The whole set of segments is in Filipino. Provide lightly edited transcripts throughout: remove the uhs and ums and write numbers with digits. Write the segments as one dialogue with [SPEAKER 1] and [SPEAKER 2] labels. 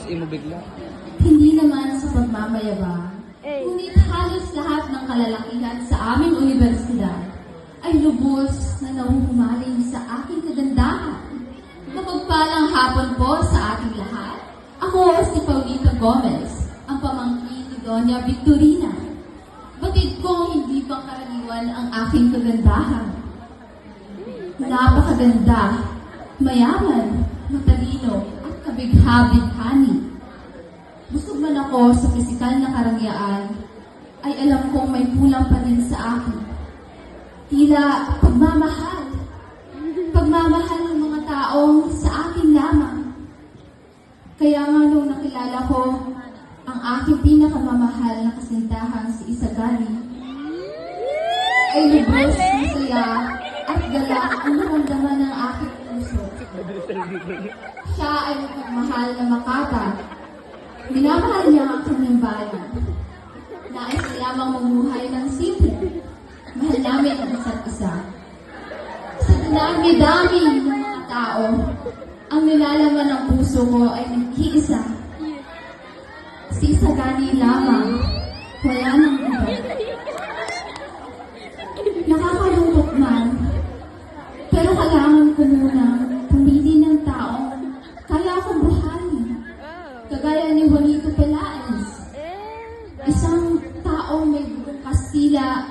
[SPEAKER 1] imo bigla.
[SPEAKER 2] Hindi naman sa pagmamayabang, ngunit halos lahat ng kalalakihan sa aming universidad ay lubos na nahuhumaling sa aking kagandahan. Mapagpalang hapon po sa ating lahat. Ako si Paulita Gomez, ang pamangkin ni Doña Victorina. Batid kong hindi pangkaraniwan ang aking kagandahan. Napakaganda, mayaman, matalino, at kabigha-bighani. Busog man ako sa pisikal na karangyaan, ay alam kong may kulang pa rin sa akin. Tila pagmamahal. Pagmamahal ng mga taong sa akin lamang. Kaya nga nung nakilala ko ang aking pinakamamahal na kasintahan si Isagani, ay lubos, masaya, at galak ang naramdaman ng aking puso. Siya ay mapagmahal na makata. Minamahal niya ang kanyang bayan. Nais na lamang mamuhay ng simple. Mahal namin ang isa't isa. Sa dinami-dami ng mga tao, ang nilalaman ng puso ko ay nag-iisa. Si Isagani lamang, wala nang iba. Nakakalungkot man, pero kailangan ko munang pumili ng taong kaya akong buhayin. Kagaya ni Juanito Pelaez, isang taong may bugong Kastila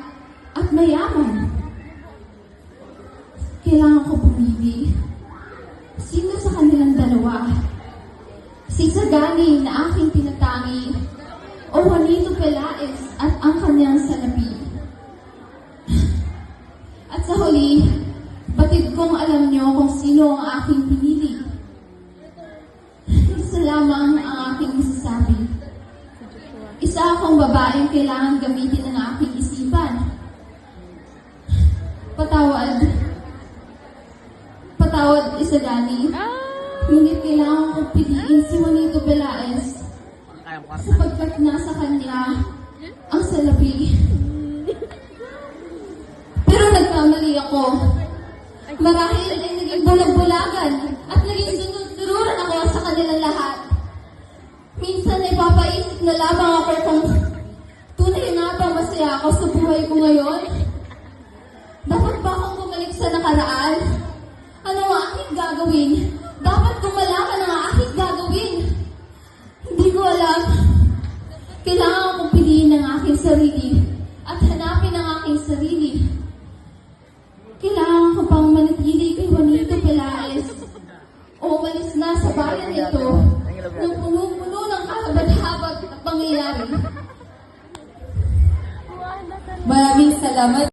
[SPEAKER 2] at mayaman. Kailangan ko pumili. Sino sa kanilang dalawa? Si Isagani na aking pinatangi o Juanito Pelaez at ang kanyang salapi? At sa huli, batid kong alam niyo kung sino ang aking pinili. Isa lamang ang aking masasabi. Isa akong babaeng kailangan gamitin ng aking isipan. Patawad Isagani. Ngunit kailangan kong piliin si Juanito Pelaez sapagkat nasa kanya ang salapi. Pero nagkamali ako. Marahil ay naging bulag-bulagan at naging sunod-sururan ako sa kanilang lahat. Minsan ay papaisip na lamang ako kung tunay nga bang masaya ako sa buhay ko ngayon. Dapat ba akong bumalik sa nakaraan? Ano ang aking gagawin? Dapat kong malaman ang aking gagawin. Hindi ko alam. Kailangan kong piliin ang aking sarili at hanapin ang aking sarili. Kailangan ko pang manatili kay Juanito Pelaez o umalis na sa bayan ito ng puno-puno ng kahabag-habag at pangyayari. Maraming salamat.